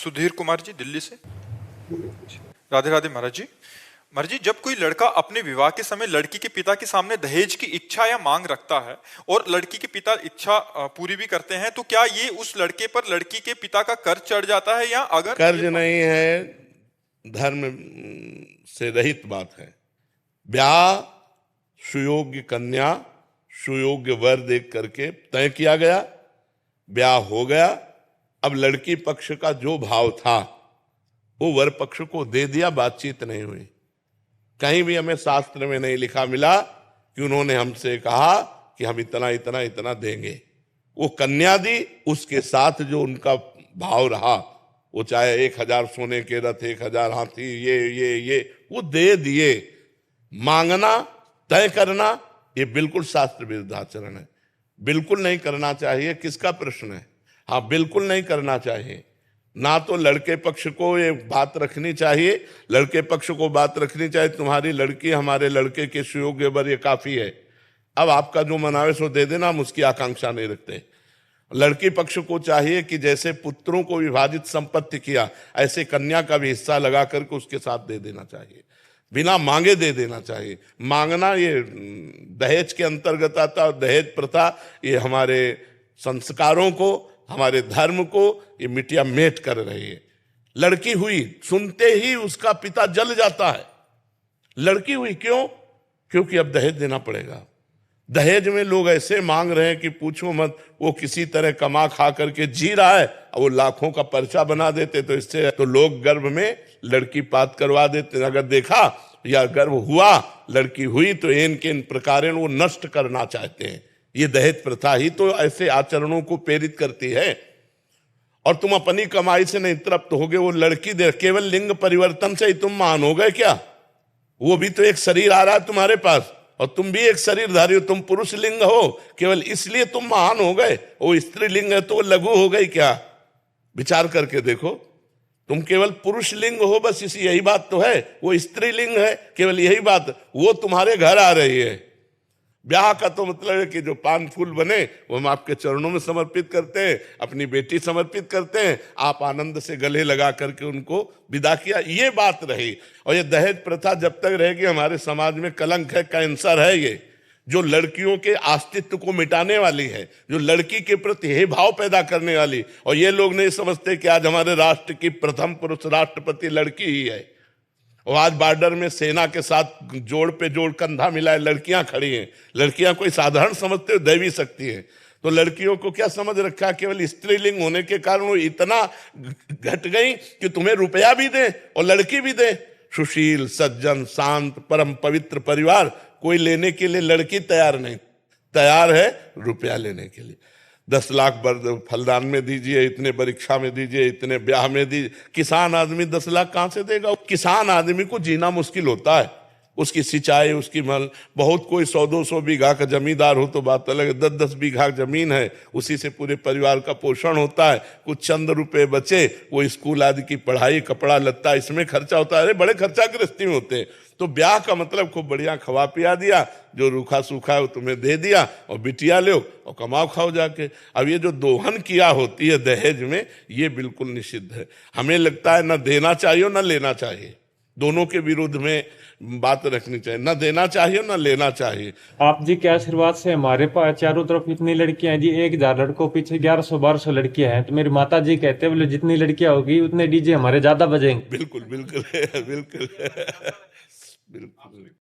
सुधीर कुमार जी, दिल्ली से। राधे राधे महाराज जी। महाराज जी, जब कोई लड़का अपने विवाह के समय लड़की के पिता के सामने दहेज की इच्छा या मांग रखता है और लड़की के पिता इच्छा पूरी भी करते हैं, तो क्या ये उस लड़के पर लड़की के पिता का कर्ज चढ़ जाता है, या अगर कर्ज नहीं है, धर्म से रहित बात है। ब्याह सुयोग्य कन्या, सुयोग्य वर देख करके तय किया गया, ब्याह हो गया। अब लड़की पक्ष का जो भाव था वो वर पक्ष को दे दिया, बातचीत नहीं हुई। कहीं भी हमें शास्त्र में नहीं लिखा मिला कि उन्होंने हमसे कहा कि हम इतना इतना इतना देंगे। वो कन्या दी, उसके साथ जो उनका भाव रहा, वो चाहे 1000 सोने के रथ, 1000 हाथी, ये वो दे दिए। मांगना, तय करना, ये बिल्कुल शास्त्र विरुद्ध आचरण है, बिल्कुल नहीं करना चाहिए। किसका प्रश्न है? हाँ, बिल्कुल नहीं करना चाहिए। ना तो लड़के पक्ष को ये बात रखनी चाहिए, लड़के पक्ष को बात रखनी चाहिए तुम्हारी लड़की हमारे लड़के के सुयोग्य वर, ये काफी है, अब आपका जो मनावे सो दे देना, हम उसकी आकांक्षा नहीं रखते। लड़की पक्ष को चाहिए कि जैसे पुत्रों को विभाजित संपत्ति किया, ऐसे कन्या का भी हिस्सा लगा करके उसके साथ दे देना चाहिए, बिना मांगे दे देना चाहिए। मांगना ये दहेज के अंतर्गत आता। दहेज प्रथा ये हमारे संस्कारों को, हमारे धर्म को ये मिटिया मेट कर रही है। लड़की हुई, सुनते ही उसका पिता जल जाता है। लड़की हुई क्यों? क्योंकि अब दहेज देना पड़ेगा। दहेज में लोग ऐसे मांग रहे हैं कि पूछो मत। वो किसी तरह कमा खा करके जी रहा है, वो लाखों का पर्चा बना देते, तो इससे तो लोग गर्भ में लड़की पात करवा देते। अगर देखा या गर्भ हुआ, लड़की हुई, तो इन प्रकार वो नष्ट करना चाहते हैं। ये दहेज प्रथा ही तो ऐसे आचरणों को प्रेरित करती है। और तुम अपनी कमाई से नहीं तृप्त होगे, वो लड़की दे, केवल लिंग परिवर्तन से ही तुम महान हो गए क्या? वो भी तो एक शरीर आ रहा है तुम्हारे पास, और तुम भी एक शरीरधारी हो। तुम पुरुष लिंग हो, केवल इसलिए तुम महान हो गए। वो स्त्री लिंग है तो वो लघु हो गई क्या? विचार करके देखो, तुम केवल पुरुष लिंग हो, बस इसी यही बात तो है। वो स्त्री लिंग है, केवल यही बात, वो तुम्हारे घर आ रही है। ब्याह का तो मतलब है कि जो पान फूल बने वो हम आपके चरणों में समर्पित करते हैं, अपनी बेटी समर्पित करते हैं, आप आनंद से गले लगा करके उनको विदा किया, ये बात रही। और ये दहेज प्रथा जब तक रहेगी हमारे समाज में कलंक है, कैंसर है ये, जो लड़कियों के अस्तित्व को मिटाने वाली है, जो लड़की के प्रति हे भाव पैदा करने वाली। और ये लोग नहीं समझते कि आज हमारे राष्ट्र की प्रथम पुरुष राष्ट्रपति लड़की ही है, और आज बॉर्डर में सेना के साथ जोड़ पे जोड़ कंधा मिलाए लड़कियां खड़ी हैं। लड़कियां कोई साधारण समझते हो, दैवी शक्ति है। तो लड़कियों को क्या समझ रखा? केवल स्त्रीलिंग होने के कारण वो इतना घट गई कि तुम्हें रुपया भी दे और लड़की भी दे। सुशील, सज्जन, शांत, परम पवित्र परिवार, कोई लेने के लिए लड़की तैयार नहीं, तैयार है रुपया लेने के लिए। 10 लाख फलदान में दीजिए, इतने परीक्षा में दीजिए, इतने ब्याह में दीजिए। किसान आदमी 10 लाख कहां से देगा? किसान आदमी को जीना मुश्किल होता है, उसकी सिंचाई, उसकी मल, बहुत कोई 100-200 बीघा का जमींदार हो तो बात अलग है। 10-10 बीघा जमीन है, उसी से पूरे परिवार का पोषण होता है। कुछ चंद रुपए बचे, वो स्कूल आदि की पढ़ाई, कपड़ा लत्ता, इसमें खर्चा होता है। अरे बड़े खर्चा गृहस्थी में होते हैं। तो ब्याह का मतलब खूब बढ़िया खवा पिया दिया, जो रूखा सूखा है वो तुम्हें दे दिया, और बिटिया लो और कमाओ खाओ जाके। अब ये जो दोहन किया होती है दहेज में, ये बिल्कुल निषिद्ध है। हमें लगता है न देना चाहिए न लेना चाहिए, दोनों के विरुद्ध में बात रखनी चाहिए। न देना चाहिए न लेना चाहिए। आप जी के आशीर्वाद से हमारे पास चारों तरफ इतनी लड़कियां हैं जी, 1000 लड़कों पीछे 1100-1200 लड़कियां हैं। तो मेरी माता जी कहते हैं, बोले जितनी लड़कियां होगी उतने डीजे हमारे ज्यादा बजेंगे। बिल्कुल बिल्कुल बिल्कुल बिल्कुल।